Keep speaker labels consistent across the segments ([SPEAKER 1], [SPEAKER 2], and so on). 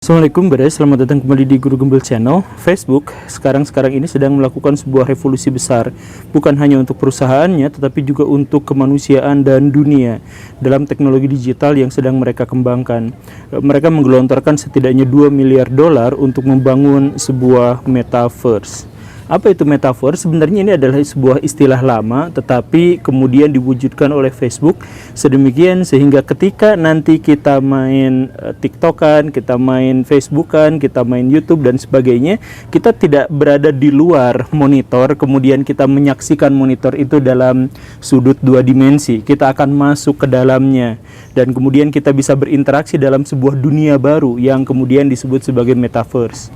[SPEAKER 1] Assalamualaikum guys, selamat datang kembali di Guru Gembel Channel. Facebook sekarang ini sedang melakukan sebuah revolusi besar, bukan hanya untuk perusahaannya tetapi juga untuk kemanusiaan dan dunia dalam teknologi digital yang sedang mereka kembangkan. Mereka menggelontorkan setidaknya 2 miliar dolar untuk membangun sebuah metaverse. Apa itu metaverse? Sebenarnya ini adalah sebuah istilah lama, tetapi kemudian diwujudkan oleh Facebook sedemikian sehingga ketika nanti kita main TikTokan, kita main Facebookan, kita main YouTube dan sebagainya, kita tidak berada di luar monitor, kemudian kita menyaksikan monitor itu dalam sudut 2 dimensi. Kita akan masuk ke dalamnya dan kemudian kita bisa berinteraksi dalam sebuah dunia baru yang kemudian disebut sebagai metaverse.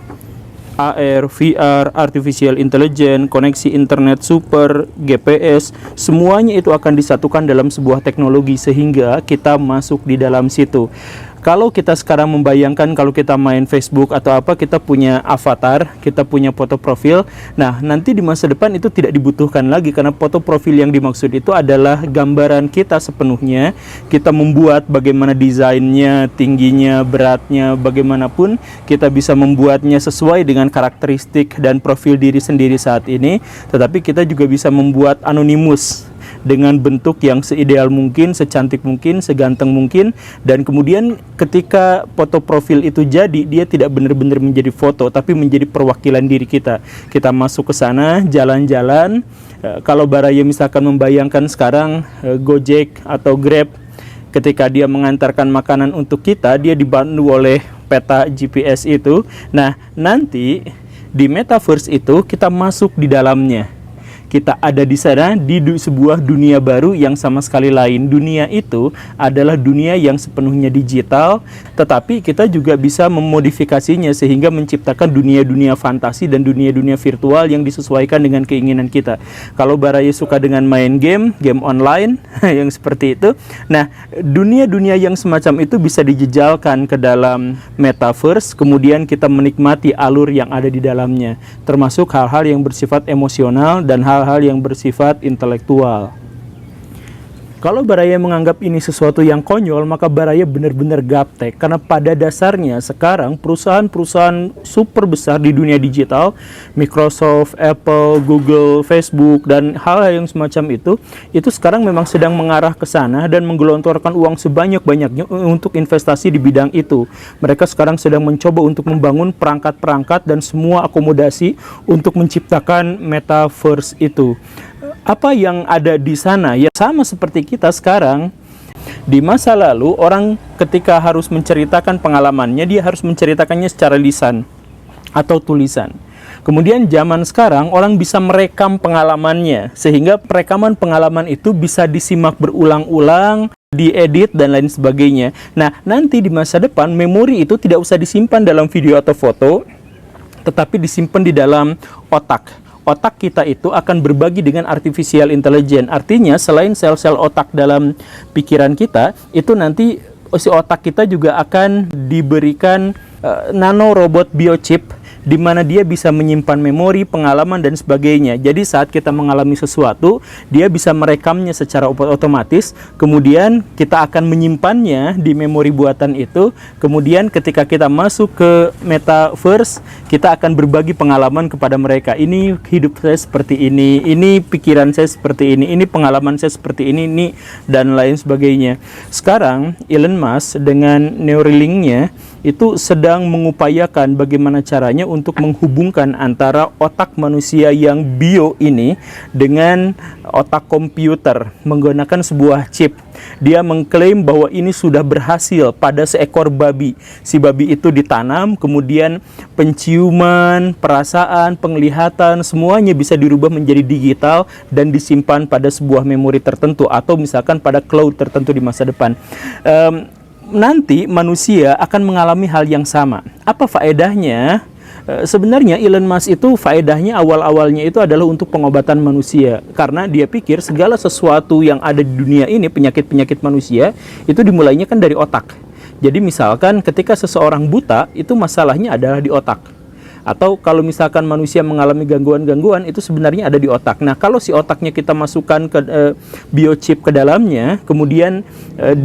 [SPEAKER 1] AR, VR, Artificial Intelligence, koneksi internet super, GPS, semuanya itu akan disatukan dalam sebuah teknologi sehingga kita masuk di dalam situ. Kalau kita sekarang membayangkan kalau kita main Facebook atau apa, kita punya avatar, kita punya foto profil. Nah, nanti di masa depan itu tidak dibutuhkan lagi karena foto profil yang dimaksud itu adalah gambaran kita sepenuhnya. Kita membuat bagaimana desainnya, tingginya, beratnya, bagaimanapun kita bisa membuatnya sesuai dengan karakteristik dan profil diri sendiri saat ini. Tetapi kita juga bisa membuat anonimus dengan bentuk yang seideal mungkin, secantik mungkin, seganteng mungkin, dan kemudian ketika foto profil itu jadi, dia tidak benar-benar menjadi foto tapi menjadi perwakilan diri kita. Kita masuk ke sana, jalan-jalan. Kalau Baraya misalkan membayangkan sekarang Gojek atau Grab, ketika dia mengantarkan makanan untuk kita, dia dibantu oleh peta GPS itu. Nah, nanti di metaverse itu kita masuk di dalamnya. Kita ada di sana di sebuah dunia baru yang sama sekali lain. Dunia itu adalah dunia yang sepenuhnya digital, tetapi kita juga bisa memodifikasinya sehingga menciptakan dunia-dunia fantasi dan dunia-dunia virtual yang disesuaikan dengan keinginan kita. Kalau Baraya suka dengan main game online yang seperti itu, nah dunia-dunia yang semacam itu bisa dijejalkan ke dalam metaverse, kemudian kita menikmati alur yang ada di dalamnya, termasuk hal-hal yang bersifat emosional dan hal-hal yang bersifat intelektual. Kalau Baraya menganggap ini sesuatu yang konyol, maka Baraya benar-benar gaptek. Karena pada dasarnya sekarang perusahaan-perusahaan super besar di dunia digital, Microsoft, Apple, Google, Facebook, dan hal-hal yang semacam itu sekarang memang sedang mengarah ke sana dan menggelontorkan uang sebanyak-banyaknya untuk investasi di bidang itu. Mereka sekarang sedang mencoba untuk membangun perangkat-perangkat dan semua akomodasi untuk menciptakan metaverse itu. Apa yang ada di sana ya sama seperti kita sekarang. Di masa lalu orang ketika harus menceritakan pengalamannya, dia harus menceritakannya secara lisan atau tulisan. Kemudian zaman sekarang orang bisa merekam pengalamannya sehingga perekaman pengalaman itu bisa disimak berulang-ulang, diedit dan lain sebagainya. Nah, nanti di masa depan memori itu tidak usah disimpan dalam video atau foto, tetapi disimpan di dalam otak. Otak kita itu akan berbagi dengan artificial intelligence. Artinya selain sel-sel otak dalam pikiran kita, itu nanti si otak kita juga akan diberikan nano robot biochip di mana dia bisa menyimpan memori, pengalaman dan sebagainya. Jadi saat kita mengalami sesuatu, dia bisa merekamnya secara otomatis, kemudian kita akan menyimpannya di memori buatan itu. Kemudian ketika kita masuk ke metaverse, kita akan berbagi pengalaman kepada mereka. Ini hidup saya seperti ini pikiran saya seperti ini pengalaman saya seperti ini dan lain sebagainya. Sekarang Elon Musk dengan Neuralink-nya itu sedang mengupayakan bagaimana caranya untuk menghubungkan antara otak manusia yang bio ini dengan otak komputer menggunakan sebuah chip. Dia mengklaim bahwa ini sudah berhasil pada seekor babi. Si babi itu ditanam, kemudian penciuman, perasaan, penglihatan, semuanya bisa dirubah menjadi digital dan disimpan pada sebuah memori tertentu atau misalkan pada cloud tertentu di masa depan. Nanti manusia akan mengalami hal yang sama. Apa faedahnya? Sebenarnya Elon Musk itu faedahnya awal-awalnya itu adalah untuk pengobatan manusia. Karena dia pikir segala sesuatu yang ada di dunia ini, penyakit-penyakit manusia, itu dimulainya kan dari otak. Jadi misalkan ketika seseorang buta, itu masalahnya adalah di otak. Atau kalau misalkan manusia mengalami gangguan-gangguan, itu sebenarnya ada di otak. Nah, kalau si otaknya kita masukkan ke biochip ke dalamnya, kemudian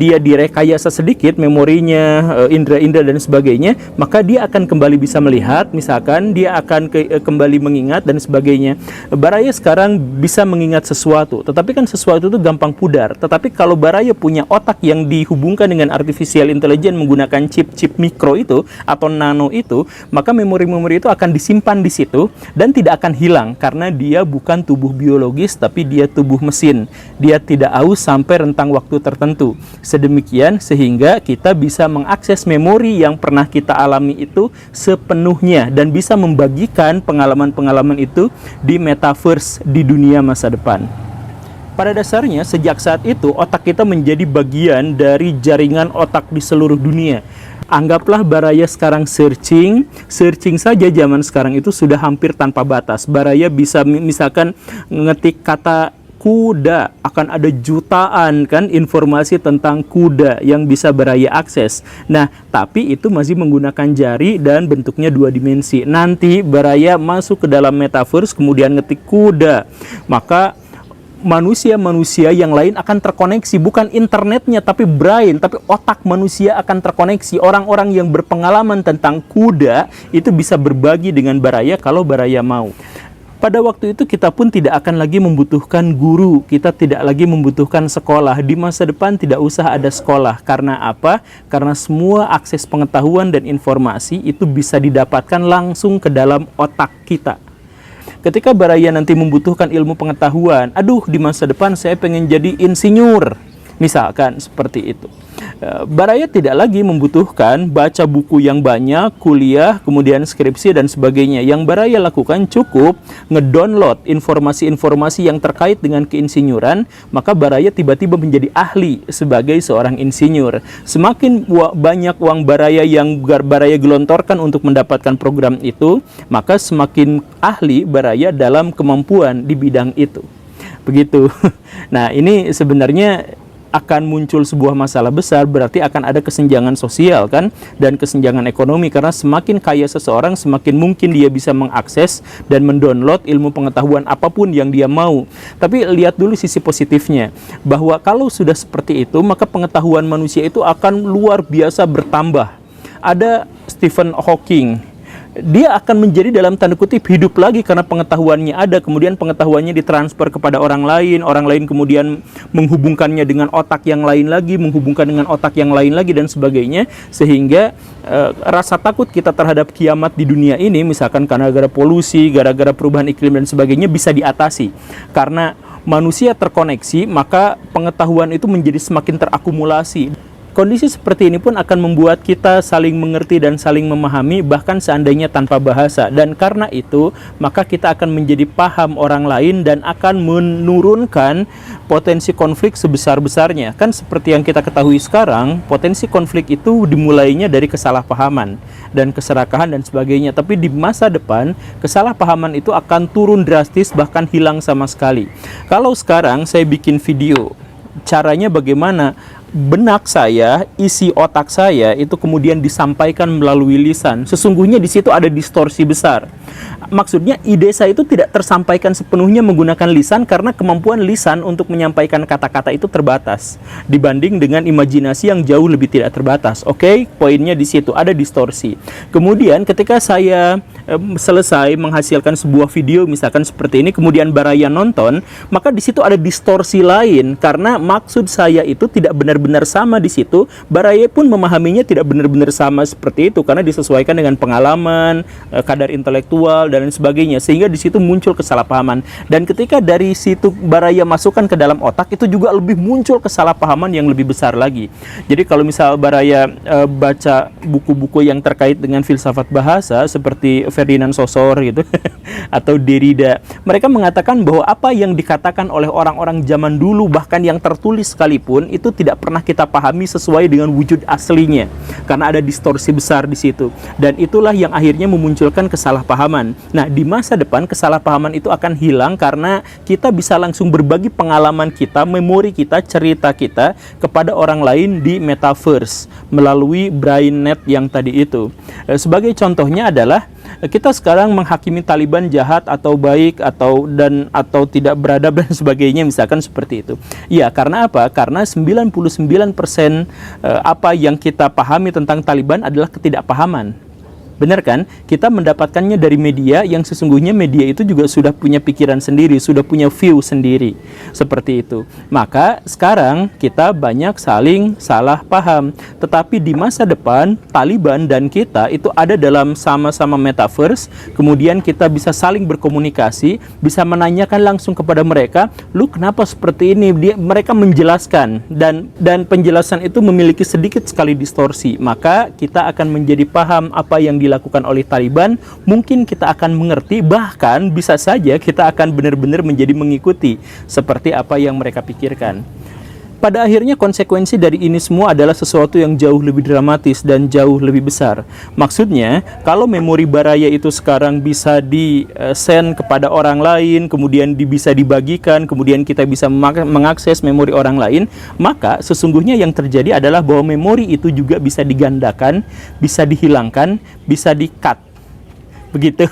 [SPEAKER 1] dia direkayasa sedikit memorinya, indera-indera dan sebagainya, maka dia akan kembali bisa melihat, misalkan dia akan kembali mengingat dan sebagainya. Baraya sekarang bisa mengingat sesuatu, tetapi kan sesuatu itu gampang pudar. Tetapi kalau Baraya punya otak yang dihubungkan dengan artificial intelligence menggunakan chip-chip mikro itu atau nano itu, maka memori-memori itu akan disimpan di situ dan tidak akan hilang karena dia bukan tubuh biologis tapi dia tubuh mesin. Dia tidak aus sampai rentang waktu tertentu. Sedemikian sehingga kita bisa mengakses memori yang pernah kita alami itu sepenuhnya dan bisa membagikan pengalaman-pengalaman itu di metaverse di dunia masa depan. Pada dasarnya, sejak saat itu, otak kita menjadi bagian dari jaringan otak di seluruh dunia. Anggaplah Baraya sekarang searching saja zaman sekarang itu sudah hampir tanpa batas. Baraya bisa misalkan ngetik kata kuda, akan ada jutaan kan informasi tentang kuda yang bisa Baraya akses. Nah, tapi itu masih menggunakan jari dan bentuknya 2 dimensi. Nanti Baraya masuk ke dalam metaverse kemudian ngetik kuda, maka manusia-manusia yang lain akan terkoneksi, bukan internetnya tapi brain, tapi otak manusia akan terkoneksi. Orang-orang yang berpengalaman tentang kuda itu bisa berbagi dengan Baraya kalau Baraya mau. Pada waktu itu kita pun tidak akan lagi membutuhkan guru, kita tidak lagi membutuhkan sekolah. Di masa depan tidak usah ada sekolah. Karena apa? Karena semua akses pengetahuan dan informasi itu bisa didapatkan langsung ke dalam otak kita. Ketika Baraya nanti membutuhkan ilmu pengetahuan, aduh di masa depan saya pengen jadi insinyur, misalkan seperti itu. Baraya tidak lagi membutuhkan baca buku yang banyak, kuliah, kemudian skripsi dan sebagainya. Yang Baraya lakukan cukup ngedownload informasi-informasi yang terkait dengan keinsinyuran, maka Baraya tiba-tiba menjadi ahli sebagai seorang insinyur. Semakin banyak uang Baraya yang Baraya gelontorkan untuk mendapatkan program itu, maka semakin ahli Baraya dalam kemampuan di bidang itu. Begitu. Nah, ini sebenarnya akan muncul sebuah masalah besar, berarti akan ada kesenjangan sosial kan, dan kesenjangan ekonomi, karena semakin kaya seseorang semakin mungkin dia bisa mengakses dan mendownload ilmu pengetahuan apapun yang dia mau. Tapi lihat dulu sisi positifnya, bahwa kalau sudah seperti itu maka pengetahuan manusia itu akan luar biasa bertambah. Ada Stephen Hawking, dia akan menjadi dalam tanda kutip hidup lagi karena pengetahuannya ada, kemudian pengetahuannya ditransfer kepada orang lain kemudian menghubungkannya dengan otak yang lain lagi, menghubungkan dengan otak yang lain lagi dan sebagainya, sehingga rasa takut kita terhadap kiamat di dunia ini, misalkan karena gara-gara polusi, gara-gara perubahan iklim dan sebagainya, bisa diatasi. Karena manusia terkoneksi, maka pengetahuan itu menjadi semakin terakumulasi. Kondisi seperti ini pun akan membuat kita saling mengerti dan saling memahami, bahkan seandainya tanpa bahasa. Dan karena itu, maka kita akan menjadi paham orang lain dan akan menurunkan potensi konflik sebesar-besarnya. Kan seperti yang kita ketahui sekarang, potensi konflik itu dimulainya dari kesalahpahaman dan keserakahan dan sebagainya. Tapi di masa depan, kesalahpahaman itu akan turun drastis, bahkan hilang sama sekali. Kalau sekarang saya bikin video, caranya bagaimana benak saya, isi otak saya itu kemudian disampaikan melalui lisan. Sesungguhnya di situ ada distorsi besar. Maksudnya ide saya itu tidak tersampaikan sepenuhnya menggunakan lisan karena kemampuan lisan untuk menyampaikan kata-kata itu terbatas dibanding dengan imajinasi yang jauh lebih tidak terbatas. Oke, poinnya di situ ada distorsi. Kemudian ketika saya selesai menghasilkan sebuah video misalkan seperti ini, kemudian Baraya nonton, maka di situ ada distorsi lain karena maksud saya itu tidak benar-benar sama di situ. Baraya pun memahaminya tidak benar-benar sama seperti itu karena disesuaikan dengan pengalaman, kadar intelektual dan lain sebagainya, sehingga di situ muncul kesalahpahaman. Dan ketika dari situ Baraya masukkan ke dalam otak, itu juga lebih muncul kesalahpahaman yang lebih besar lagi. Jadi kalau misal Baraya baca buku-buku yang terkait dengan filsafat bahasa seperti Ferdinand Saussure gitu atau Derrida, mereka mengatakan bahwa apa yang dikatakan oleh orang-orang zaman dulu, bahkan yang tertulis sekalipun, itu tidak pernah kita pahami sesuai dengan wujud aslinya karena ada distorsi besar di situ. Dan itulah yang akhirnya memunculkan kesalahpahaman. Nah, di masa depan kesalahpahaman itu akan hilang karena kita bisa langsung berbagi pengalaman kita, memori kita, cerita kita kepada orang lain di metaverse melalui BrainNet yang tadi itu. Sebagai contohnya adalah kita sekarang menghakimi Taliban jahat atau baik atau tidak beradab dan sebagainya, misalkan seperti itu. Ya, karena apa? Karena 99% apa yang kita pahami tentang Taliban adalah ketidakpahaman. Benar kan? Kita mendapatkannya dari media yang sesungguhnya media itu juga sudah punya pikiran sendiri, sudah punya view sendiri. Seperti itu. Maka sekarang kita banyak saling salah paham. Tetapi di masa depan, Taliban dan kita itu ada dalam sama-sama metaverse. Kemudian kita bisa saling berkomunikasi, bisa menanyakan langsung kepada mereka, "Lu kenapa seperti ini?" Mereka menjelaskan dan penjelasan itu memiliki sedikit sekali distorsi. Maka kita akan menjadi paham apa yang dilakukan oleh Taliban, mungkin kita akan mengerti, bahkan bisa saja kita akan benar-benar menjadi mengikuti seperti apa yang mereka pikirkan. Pada akhirnya konsekuensi dari ini semua adalah sesuatu yang jauh lebih dramatis dan jauh lebih besar. Maksudnya, kalau memori baraya itu sekarang bisa di-send kepada orang lain, kemudian bisa dibagikan, kemudian kita bisa mengakses memori orang lain, maka sesungguhnya yang terjadi adalah bahwa memori itu juga bisa digandakan, bisa dihilangkan, bisa di-cut. Begitu.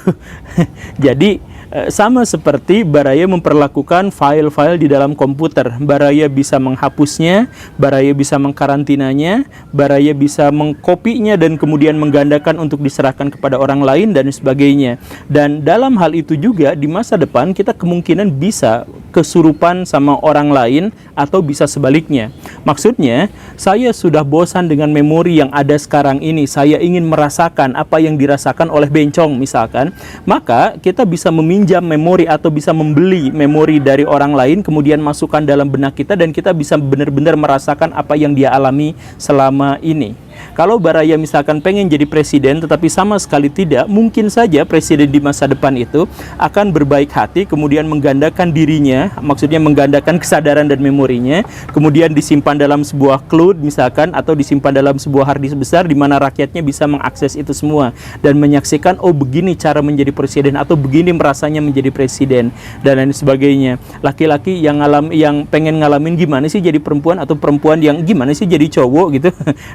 [SPEAKER 1] Jadi sama seperti Baraya memperlakukan file-file di dalam komputer. Baraya bisa menghapusnya, Baraya bisa mengkarantinanya, Baraya bisa mengkopinya dan kemudian menggandakan untuk diserahkan kepada orang lain dan sebagainya. Dan dalam hal itu juga di masa depan kita kemungkinan bisa kesurupan sama orang lain atau bisa sebaliknya. Maksudnya, saya sudah bosan dengan memori yang ada sekarang ini. Saya ingin merasakan apa yang dirasakan oleh bencong misalkan. Maka kita bisa meminjam memori atau bisa membeli memori dari orang lain, kemudian masukkan dalam benak kita dan kita bisa benar-benar merasakan apa yang dia alami selama ini. Kalau Baraya misalkan pengen jadi presiden tetapi sama sekali tidak, mungkin saja presiden di masa depan itu akan berbaik hati, kemudian menggandakan dirinya, maksudnya menggandakan kesadaran dan memorinya, kemudian disimpan dalam sebuah cloud misalkan, atau disimpan dalam sebuah hard disk besar di mana rakyatnya bisa mengakses itu semua dan menyaksikan, oh begini cara menjadi presiden atau begini merasanya menjadi presiden dan lain sebagainya. Laki-laki yang pengen ngalamin gimana sih jadi perempuan, atau perempuan yang gimana sih jadi cowok gitu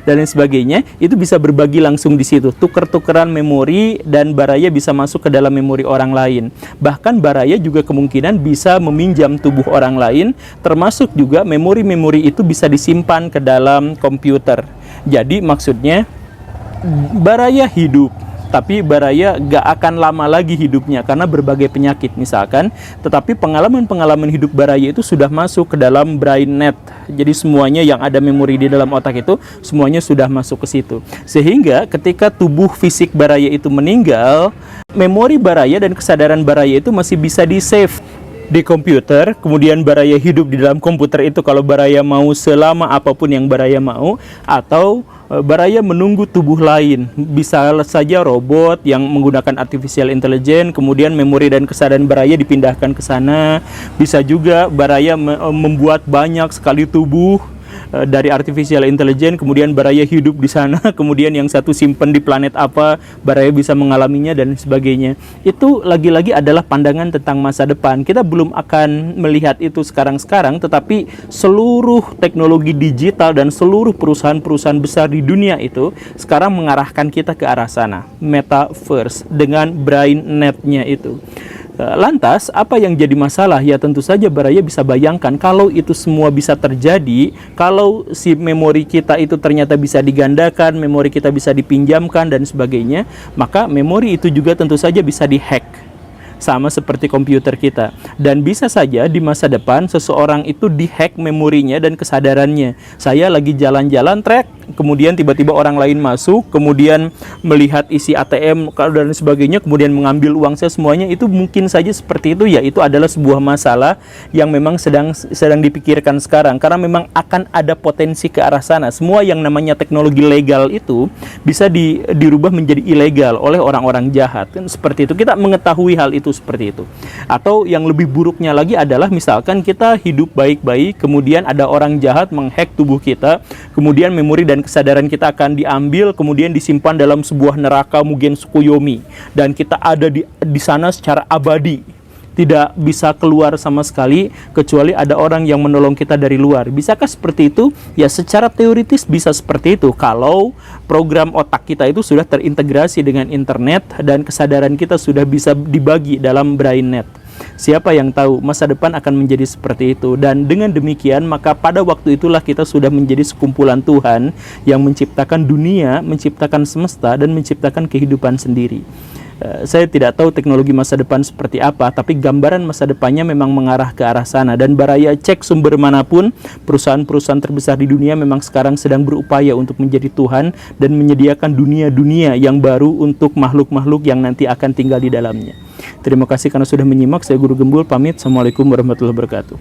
[SPEAKER 1] dan lain sebagainya. Itu bisa berbagi langsung di situ, tuker-tukeran memori, dan Baraya bisa masuk ke dalam memori orang lain. Bahkan Baraya juga kemungkinan bisa meminjam tubuh orang lain, termasuk juga memori-memori itu bisa disimpan ke dalam komputer. Jadi maksudnya Baraya hidup, tapi Baraya gak akan lama lagi hidupnya karena berbagai penyakit misalkan, tetapi pengalaman-pengalaman hidup Baraya itu sudah masuk ke dalam BrainNet. Jadi semuanya yang ada memori di dalam otak itu semuanya sudah masuk ke situ. Sehingga ketika tubuh fisik Baraya itu meninggal, memori Baraya dan kesadaran Baraya itu masih bisa di-save di komputer. Kemudian Baraya hidup di dalam komputer itu kalau Baraya mau selama apapun yang Baraya mau, atau Baraya menunggu tubuh lain, bisa saja robot yang menggunakan artificial intelligence, kemudian memori dan kesadaran Baraya dipindahkan ke sana. Bisa juga Baraya membuat banyak sekali tubuh dari artificial intelligence, kemudian Baraya hidup di sana, kemudian yang satu simpen di planet apa, Baraya bisa mengalaminya dan sebagainya. Itu lagi-lagi adalah pandangan tentang masa depan. Kita belum akan melihat itu sekarang-sekarang, tetapi seluruh teknologi digital dan seluruh perusahaan-perusahaan besar di dunia itu sekarang mengarahkan kita ke arah sana, metaverse dengan BrainNet-nya itu. Lantas, apa yang jadi masalah? Ya tentu saja Baraya bisa bayangkan kalau itu semua bisa terjadi, kalau si memori kita itu ternyata bisa digandakan, memori kita bisa dipinjamkan dan sebagainya, maka memori itu juga tentu saja bisa dihack. Sama seperti komputer kita. Dan bisa saja di masa depan seseorang itu dihack memorinya dan kesadarannya. Saya lagi jalan-jalan trek, kemudian tiba-tiba orang lain masuk, kemudian melihat isi ATM dan sebagainya, kemudian mengambil uang saya semuanya. Itu mungkin saja seperti itu. Ya, itu adalah sebuah masalah yang memang sedang dipikirkan sekarang, karena memang akan ada potensi ke arah sana. Semua yang namanya teknologi legal itu bisa dirubah menjadi ilegal oleh orang-orang jahat. Kan seperti itu. Kita mengetahui hal itu seperti itu. Atau yang lebih buruknya lagi adalah misalkan kita hidup baik-baik, kemudian ada orang jahat menghack tubuh kita, kemudian memori dan kesadaran kita akan diambil, kemudian disimpan dalam sebuah neraka Mugen Tsukuyomi, dan kita ada di sana secara abadi. tidak bisa keluar sama sekali kecuali ada orang yang menolong kita dari luar. Bisakah seperti itu? Ya, secara teoritis bisa seperti itu kalau program otak kita itu sudah terintegrasi dengan internet dan kesadaran kita sudah bisa dibagi dalam BrainNet. Siapa yang tahu masa depan akan menjadi seperti itu. Dan dengan demikian maka pada waktu itulah kita sudah menjadi sekumpulan Tuhan yang menciptakan dunia, menciptakan semesta, dan menciptakan kehidupan sendiri. Saya tidak tahu teknologi masa depan seperti apa, tapi gambaran masa depannya memang mengarah ke arah sana. Dan Baraya cek sumber manapun, perusahaan-perusahaan terbesar di dunia memang sekarang sedang berupaya untuk menjadi Tuhan dan menyediakan dunia-dunia yang baru untuk makhluk-makhluk yang nanti akan tinggal di dalamnya. Terima kasih karena sudah menyimak. Saya Guru Gembul pamit. Assalamualaikum warahmatullahi wabarakatuh.